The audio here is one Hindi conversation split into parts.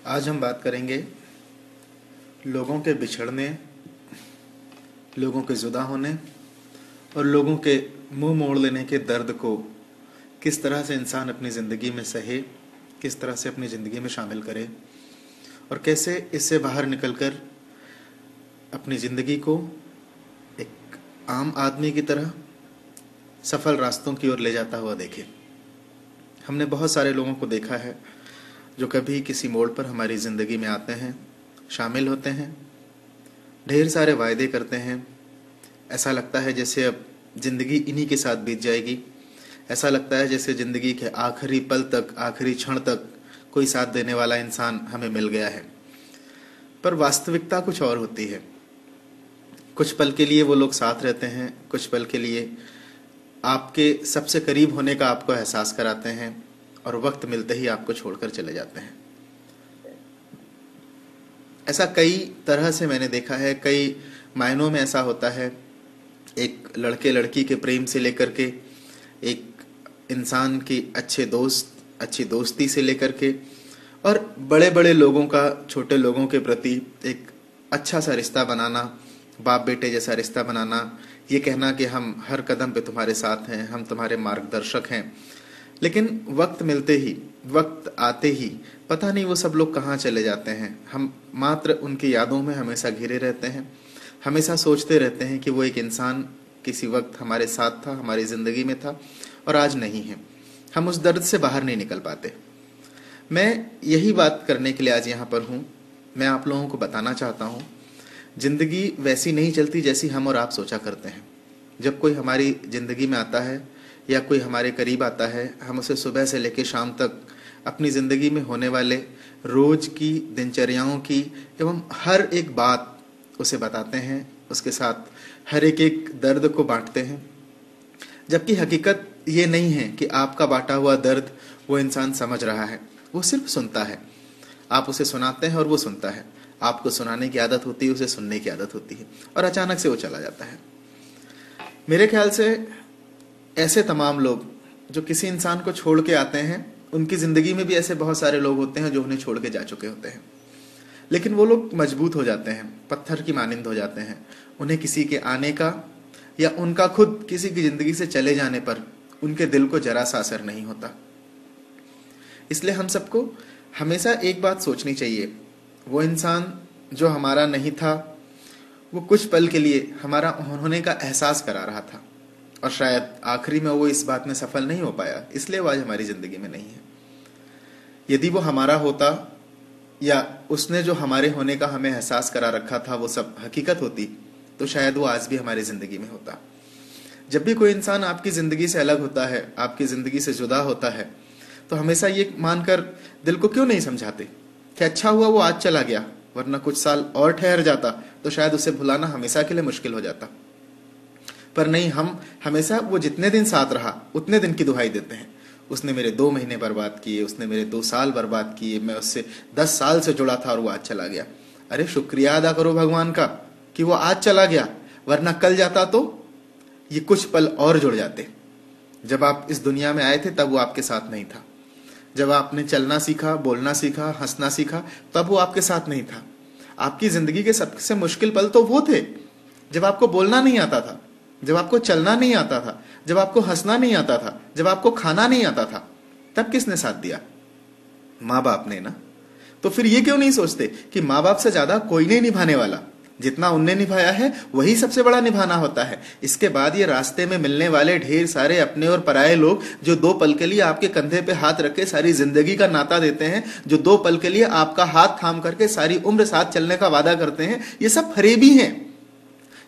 आज हम बात करेंगे लोगों के बिछड़ने, लोगों के जुदा होने और लोगों के मुंह मोड़ लेने के दर्द को किस तरह से इंसान अपनी ज़िंदगी में सहे, किस तरह से अपनी ज़िंदगी में शामिल करे और कैसे इससे बाहर निकलकर अपनी ज़िंदगी को एक आम आदमी की तरह सफल रास्तों की ओर ले जाता हुआ देखे। हमने बहुत सारे लोगों को देखा है जो कभी किसी मोड़ पर हमारी ज़िंदगी में आते हैं, शामिल होते हैं, ढेर सारे वायदे करते हैं। ऐसा लगता है जैसे अब ज़िंदगी इन्हीं के साथ बीत जाएगी। ऐसा लगता है जैसे ज़िंदगी के आखिरी पल तक, आखिरी क्षण तक कोई साथ देने वाला इंसान हमें मिल गया है। पर वास्तविकता कुछ और होती है। कुछ पल के लिए वो लोग साथ रहते हैं, कुछ पल के लिए आपके सबसे करीब होने का आपको एहसास कराते हैं और वक्त मिलते ही आपको छोड़कर चले जाते हैं। ऐसा कई तरह से मैंने देखा है, कई मायनों में ऐसा होता है। एक लड़के लड़की के प्रेम से लेकर के, एक इंसान की अच्छी दोस्ती से लेकर के और बड़े बड़े लोगों का छोटे लोगों के प्रति एक अच्छा सा रिश्ता बनाना, बाप बेटे जैसा रिश्ता बनाना, ये कहना कि हम हर कदम पे तुम्हारे साथ हैं, हम तुम्हारे मार्गदर्शक हैं। लेकिन वक्त मिलते ही, वक्त आते ही पता नहीं वो सब लोग कहाँ चले जाते हैं। हम मात्र उनकी यादों में हमेशा घिरे रहते हैं, हमेशा सोचते रहते हैं कि वो एक इंसान किसी वक्त हमारे साथ था, हमारी ज़िंदगी में था और आज नहीं है। हम उस दर्द से बाहर नहीं निकल पाते। मैं यही बात करने के लिए आज यहाँ पर हूँ। मैं आप लोगों को बताना चाहता हूँ, ज़िंदगी वैसी नहीं चलती जैसी हम और आप सोचा करते हैं। जब कोई हमारी ज़िंदगी में आता है या कोई हमारे करीब आता है, हम उसे सुबह से लेकर शाम तक अपनी ज़िंदगी में होने वाले रोज़ की दिनचर्याओं की एवं हर एक बात उसे बताते हैं, उसके साथ हर एक दर्द को बांटते हैं। जबकि हकीकत ये नहीं है कि आपका बांटा हुआ दर्द वो इंसान समझ रहा है, वो सिर्फ सुनता है। आप उसे सुनाते हैं और वो सुनता है। आपको सुनाने की आदत होती है, उसे सुनने की आदत होती है और अचानक से वो चला जाता है। मेरे ख्याल से ऐसे तमाम लोग जो किसी इंसान को छोड़ के आते हैं, उनकी ज़िंदगी में भी ऐसे बहुत सारे लोग होते हैं जो उन्हें छोड़ के जा चुके होते हैं। लेकिन वो लोग मजबूत हो जाते हैं, पत्थर की मानिंद हो जाते हैं। उन्हें किसी के आने का या उनका खुद किसी की ज़िंदगी से चले जाने पर उनके दिल को जरा सा असर नहीं होता। इसलिए हम सबको हमेशा एक बात सोचनी चाहिए, वो इंसान जो हमारा नहीं था, वो कुछ पल के लिए हमारा होने का एहसास करा रहा था और शायद आखिरी में वो इस बात में सफल नहीं हो पाया, इसलिए वो आज हमारी ज़िंदगी में नहीं है। यदि वो हमारा होता या उसने जो हमारे होने का हमें एहसास करा रखा था वो सब हकीकत होती, तो शायद वो आज भी हमारी ज़िंदगी में होता। जब भी कोई इंसान आपकी ज़िंदगी से अलग होता है, आपकी ज़िंदगी से जुदा होता है, तो हमेशा ये मानकर दिल को क्यों नहीं समझाते कि अच्छा हुआ वो आज चला गया, वरना कुछ साल और ठहर जाता तो शायद उसे भुलाना हमेशा के लिए मुश्किल हो जाता। पर नहीं, हम हमेशा वो जितने दिन साथ रहा उतने दिन की दुहाई देते हैं। उसने मेरे 2 महीने बर्बाद किए, उसने मेरे 2 साल बर्बाद किए, मैं उससे 10 साल से जुड़ा था और वो आज चला गया। अरे शुक्रिया अदा करो भगवान का कि वो आज चला गया, वरना कल जाता तो ये कुछ पल और जुड़ जाते। जब आप इस दुनिया में आए थे तब वो आपके साथ नहीं था। जब आपने चलना सीखा, बोलना सीखा, हंसना सीखा, तब वो आपके साथ नहीं था। आपकी जिंदगी के सबसे मुश्किल पल तो वो थे जब आपको बोलना नहीं आता था, जब आपको चलना नहीं आता था, जब आपको हंसना नहीं आता था, जब आपको खाना नहीं आता था। तब किसने साथ दिया? माँ बाप ने ना। तो फिर ये क्यों नहीं सोचते कि माँ बाप से ज्यादा कोई नहीं निभाने वाला, जितना उनने निभाया है वही सबसे बड़ा निभाना होता है। इसके बाद ये रास्ते में मिलने वाले ढेर सारे अपने और पराये लोग जो 2 पल के लिए आपके कंधे पे हाथ रख के सारी जिंदगी का नाता देते हैं, जो 2 पल के लिए आपका हाथ थाम करके सारी उम्र साथ चलने का वादा करते हैं, ये सब फरेबी हैं।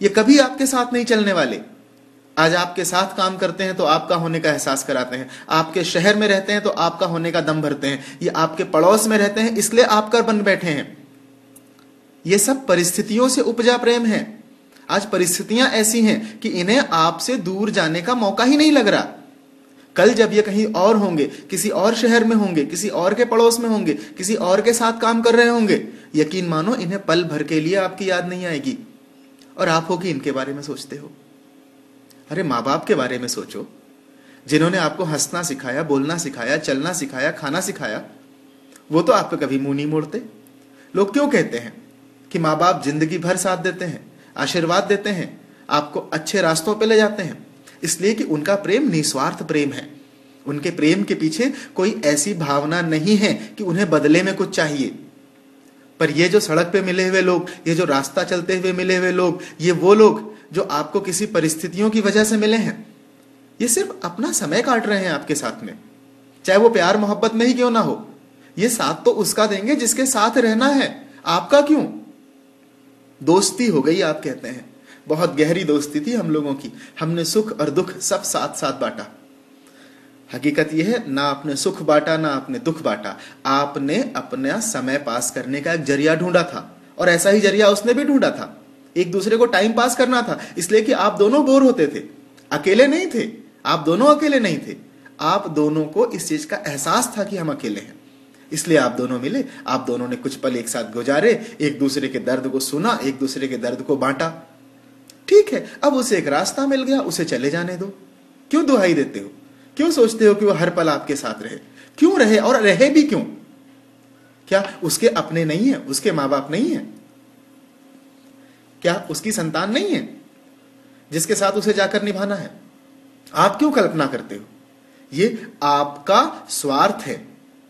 ये कभी आपके साथ नहीं चलने वाले। आज आपके साथ काम करते हैं तो आपका होने का एहसास कराते हैं, आपके शहर में रहते हैं तो आपका होने का दम भरते हैं, ये आपके पड़ोस में रहते हैं इसलिए आपका बन बैठे हैं। ये सब परिस्थितियों से उपजा प्रेम है। आज परिस्थितियां ऐसी हैं कि इन्हें आपसे दूर जाने का मौका ही नहीं लग रहा। कल जब ये कहीं और होंगे, किसी और शहर में होंगे, किसी और के पड़ोस में होंगे, किसी और के साथ काम कर रहे होंगे, यकीन मानो इन्हें पल भर के लिए आपकी याद नहीं आएगी और आप हो कि इनके बारे में सोचते हो। अरे माँ बाप के बारे में सोचो, जिन्होंने आपको हंसना सिखाया, बोलना सिखाया, चलना सिखाया, खाना सिखाया। वो तो आप पे कभी मुंह नहीं मोड़ते। लोग क्यों कहते हैं कि माँ बाप जिंदगी भर साथ देते हैं, आशीर्वाद देते हैं, आपको अच्छे रास्तों पे ले जाते हैं? इसलिए कि उनका प्रेम निस्वार्थ प्रेम है। उनके प्रेम के पीछे कोई ऐसी भावना नहीं है कि उन्हें बदले में कुछ चाहिए। पर ये जो सड़क पे मिले हुए लोग, ये जो रास्ता चलते हुए मिले हुए लोग, ये वो लोग जो आपको किसी परिस्थितियों की वजह से मिले हैं, ये सिर्फ अपना समय काट रहे हैं आपके साथ में, चाहे वो प्यार मोहब्बत में ही क्यों ना हो। ये साथ तो उसका देंगे जिसके साथ रहना है, आपका क्यों? दोस्ती हो गई आप कहते हैं, बहुत गहरी दोस्ती थी हम लोगों की, हमने सुख और दुख सब साथ साथ बांटा। हकीकत यह है, ना आपने सुख बांटा ना आपने दुख बांटा, आपने अपना समय पास करने का एक जरिया ढूंढा था, और ऐसा ही जरिया उसने भी ढूंढा था। एक दूसरे को टाइम पास करना था, इसलिए कि आप दोनों बोर होते थे, अकेले नहीं थे, आप दोनों अकेले नहीं थे, आप दोनों को इस चीज का एहसास था कि हम अकेले हैं, इसलिए आप दोनों मिले, आप दोनों ने कुछ पल एक साथ गुजारे, एक दूसरे के दर्द को सुना, एक दूसरे के दर्द को बांटा। ठीक है, अब उसे एक रास्ता मिल गया, उसे चले जाने दो। क्यों दुहाई देते हो? क्यों सोचते हो कि वो हर पल आपके साथ रहे? क्यों रहे, और रहे भी क्यों? क्या उसके अपने नहीं है? उसके माँ बाप नहीं है? क्या उसकी संतान नहीं है जिसके साथ उसे जाकर निभाना है? आप क्यों कल्पना करते हो? ये आपका स्वार्थ है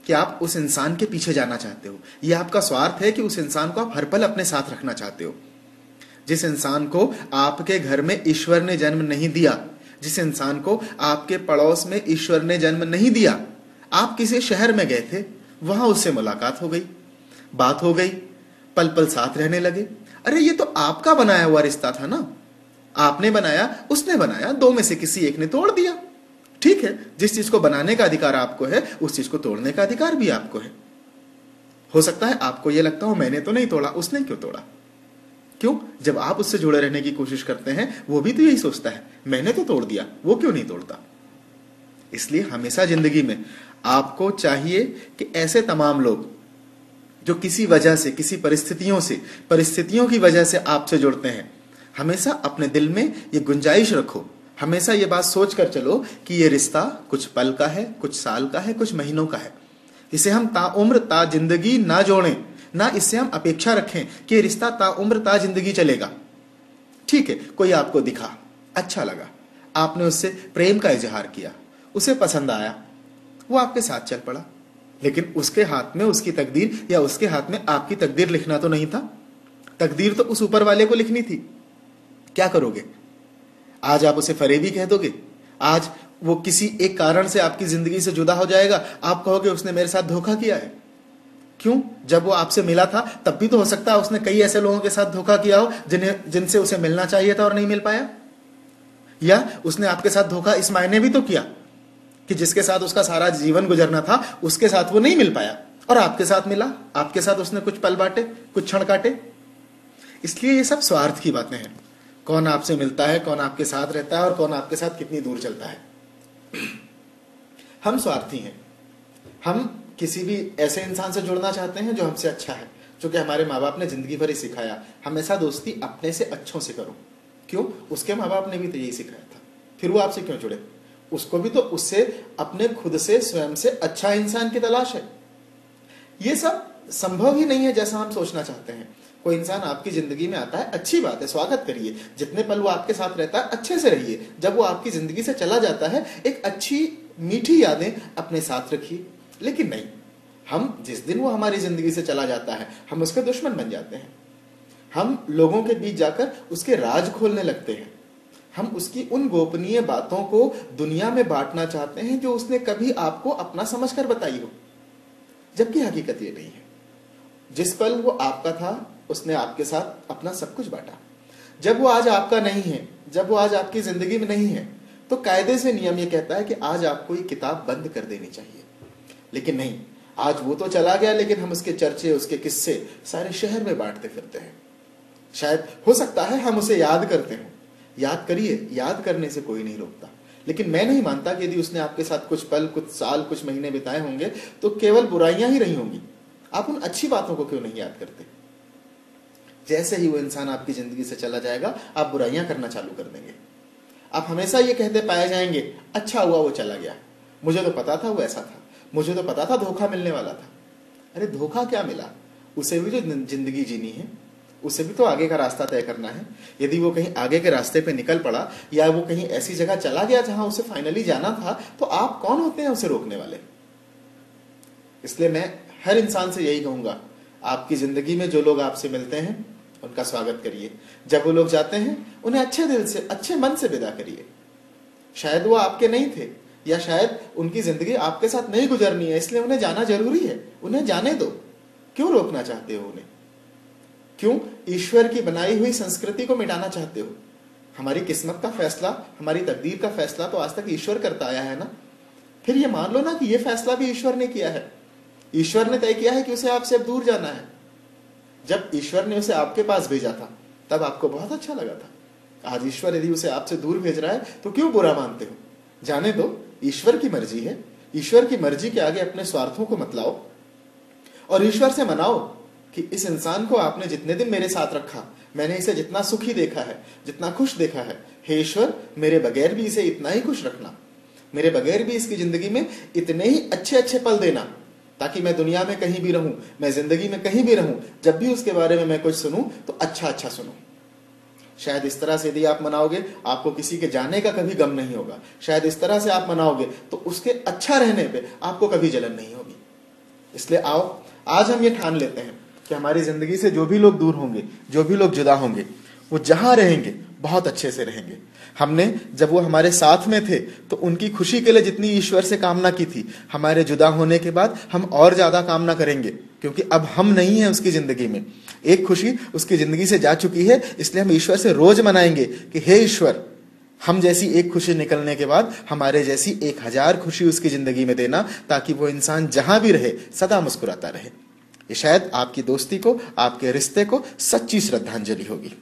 कि आप उस इंसान के पीछे जाना चाहते हो। ये आपका स्वार्थ है कि उस इंसान को आप हर पल अपने साथ रखना चाहते हो। जिस इंसान को आपके घर में ईश्वर ने जन्म नहीं दिया, जिस इंसान को आपके पड़ोस में ईश्वर ने जन्म नहीं दिया, आप किसी शहर में गए थे, वहां उससे मुलाकात हो गई, बात हो गई, पल पल साथ रहने लगे। अरे ये तो आपका बनाया हुआ रिश्ता था ना, आपने बनाया, उसने बनाया, दो में से किसी एक ने तोड़ दिया। ठीक है, जिस चीज को बनाने का अधिकार आपको है, उस चीज को तोड़ने का अधिकार भी आपको है। हो सकता है आपको यह लगता हो मैंने तो नहीं तोड़ा, उसने क्यों तोड़ा? क्यों? जब आप उससे जुड़े रहने की कोशिश करते हैं, वो भी तो यही सोचता है मैंने तो तोड़ दिया, वो क्यों नहीं तोड़ता? इसलिए हमेशा जिंदगी में आपको चाहिए कि ऐसे तमाम लोग जो किसी वजह से, किसी परिस्थितियों की वजह से आपसे जुड़ते हैं, हमेशा अपने दिल में ये गुंजाइश रखो, हमेशा ये बात सोच कर चलो कि ये रिश्ता कुछ पल का है, कुछ साल का है, कुछ महीनों का है। इसे हम ताउम्र ता जिंदगी ना जोड़ें, ना इससे हम अपेक्षा रखें कि ये रिश्ता ताउम्र ता जिंदगी चलेगा। ठीक है, कोई आपको दिखा, अच्छा लगा, आपने उससे प्रेम का इजहार किया, उसे पसंद आया, वो आपके साथ चल पड़ा, लेकिन उसके हाथ में उसकी तकदीर या उसके हाथ में आपकी तकदीर लिखना तो नहीं था। तकदीर तो उस ऊपर वाले को लिखनी थी। क्या करोगे? आज आप उसे फरेबी कह दोगे, आज वो किसी एक कारण से आपकी जिंदगी से जुदा हो जाएगा, आप कहोगे उसने मेरे साथ धोखा किया है। क्यों? जब वो आपसे मिला था तब भी तो हो सकता है उसने कई ऐसे लोगों के साथ धोखा किया हो जिनसे उसे मिलना चाहिए था और नहीं मिल पाया। या उसने आपके साथ धोखा इस मायने भी तो किया कि जिसके साथ उसका सारा जीवन गुजरना था, उसके साथ वो नहीं मिल पाया और आपके साथ मिला, आपके साथ उसने कुछ पल बांटे, कुछ क्षण काटे। इसलिए ये सब स्वार्थ की बातें हैं। कौन आपसे मिलता है, कौन आपके साथ रहता है और कौन आपके साथ कितनी दूर चलता है। हम स्वार्थी हैं। हम किसी भी ऐसे इंसान से जुड़ना चाहते हैं जो हमसे अच्छा है, जो कि हमारे माँ बाप ने जिंदगी भर ही सिखाया, हमेशा दोस्ती अपने से अच्छों से करो। क्यों? उसके माँ बाप ने भी तो यही सिखाया था, फिर वो आपसे क्यों जुड़े? उसको भी तो उससे अपने खुद से, स्वयं से अच्छा इंसान की तलाश है। ये सब संभव ही नहीं है जैसा हम सोचना चाहते हैं। कोई इंसान आपकी जिंदगी में आता है, अच्छी बात है, स्वागत करिए, जितने पल वो आपके साथ रहता है अच्छे से रहिए। जब वो आपकी जिंदगी से चला जाता है, एक अच्छी मीठी यादें अपने साथ रखिए। लेकिन नहीं, हम जिस दिन वो हमारी जिंदगी से चला जाता है, हम उसके दुश्मन बन जाते हैं। हम लोगों के बीच जाकर उसके राज खोलने लगते हैं। हम उसकी उन गोपनीय बातों को दुनिया में बांटना चाहते हैं जो उसने कभी आपको अपना समझकर बताई हो, जबकि हकीकत ये नहीं है। जिस पल वो आपका था, उसने आपके साथ अपना सब कुछ बांटा। जब वो आज आपका नहीं है, जब वो आज आपकी जिंदगी में नहीं है, तो कायदे से नियम ये कहता है कि आज आपको ये किताब बंद कर देनी चाहिए। लेकिन नहीं, आज वो तो चला गया, लेकिन हम उसके चर्चे, उसके किस्से सारे शहर में बांटते फिरते हैं। शायद हो सकता है हम उसे याद करते हो। याद करिए, याद करने से कोई नहीं रोकता। लेकिन मैं नहीं मानता कि यदि उसने आपके साथ कुछ पल, कुछ साल, कुछ महीने बिताए होंगे तो केवल बुराइयां ही रही होंगी। आप उन अच्छी बातों को क्यों नहीं याद करते? जैसे ही वो इंसान आपकी जिंदगी से चला जाएगा, आप बुराइयां करना चालू कर देंगे। आप हमेशा ये कहते पाए जाएंगे, अच्छा हुआ वो चला गया, मुझे तो पता था वो ऐसा था, मुझे तो पता था धोखा मिलने वाला था। अरे धोखा क्या मिला, उसे भी जो जिंदगी जीनी है, उसे भी तो आगे का रास्ता तय करना है। यदि वो कहीं आगे के रास्ते पे निकल पड़ा या वो कहीं ऐसी जगह चला गया जहां उसे फाइनली जाना था, तो आप कौन होते हैं उसे रोकने वाले। इसलिए मैं हर इंसान से यही कहूंगा, आपकी जिंदगी में जो लोग आपसे मिलते हैं उनका स्वागत करिए। जब वो लोग जाते हैं उन्हें अच्छे दिल से, अच्छे मन से विदा करिए। शायद वो आपके नहीं थे, या शायद उनकी जिंदगी आपके साथ नहीं गुजरनी है, इसलिए उन्हें जाना जरूरी है। उन्हें जाने दो, क्यों रोकना चाहते हो उन्हें? क्यों ईश्वर की बनाई हुई संस्कृति को मिटाना चाहते हो? हमारी किस्मत का फैसला, हमारी तकदीर का फैसला तो आज तक ईश्वर करता आया है ना। फिर ये मान लो ना कि ये फैसला भी ईश्वर ने किया है। ईश्वर ने तय किया है कि उसे आपसे अब दूर जाना है। जब ईश्वर ने उसे आपके पास भेजा था तब आपको बहुत अच्छा लगा था। आज ईश्वर यदि उसे आपसे दूर भेज रहा है तो क्यों बुरा मानते हो? जाने दो, ईश्वर की मर्जी है। ईश्वर की मर्जी के आगे अपने स्वार्थों को मत लाओ, और ईश्वर से मनाओ कि इस इंसान को आपने जितने दिन मेरे साथ रखा, मैंने इसे जितना सुखी देखा है, जितना खुश देखा है, हे ईश्वर मेरे बगैर भी इसे इतना ही खुश रखना, मेरे बगैर भी इसकी जिंदगी में इतने ही अच्छे अच्छे पल देना, ताकि मैं दुनिया में कहीं भी रहूं, मैं जिंदगी में कहीं भी रहूं, जब भी उसके बारे में मैं कुछ सुनूं तो अच्छा अच्छा सुनूं। शायद इस तरह से यदि आप मनाओगे आपको किसी के जाने का कभी गम नहीं होगा। शायद इस तरह से आप मनाओगे तो उसके अच्छा रहने पे आपको कभी जलन नहीं होगी। इसलिए आओ आज हम ये ठान लेते हैं कि हमारी जिंदगी से जो भी लोग दूर होंगे, जो भी लोग जुदा होंगे, वो जहां रहेंगे बहुत अच्छे से रहेंगे। हमने जब वो हमारे साथ में थे तो उनकी खुशी के लिए जितनी ईश्वर से कामना की थी, हमारे जुदा होने के बाद हम और ज्यादा कामना करेंगे, क्योंकि अब हम नहीं है उसकी जिंदगी में। एक खुशी उसकी जिंदगी से जा चुकी है, इसलिए हम ईश्वर से रोज मनाएंगे कि हे ईश्वर, हम जैसी एक खुशी निकलने के बाद हमारे जैसी 1000 खुशी उसकी जिंदगी में देना, ताकि वो इंसान जहां भी रहे सदा मुस्कुराता रहे। ये शायद आपकी दोस्ती को, आपके रिश्ते को सच्ची श्रद्धांजलि होगी।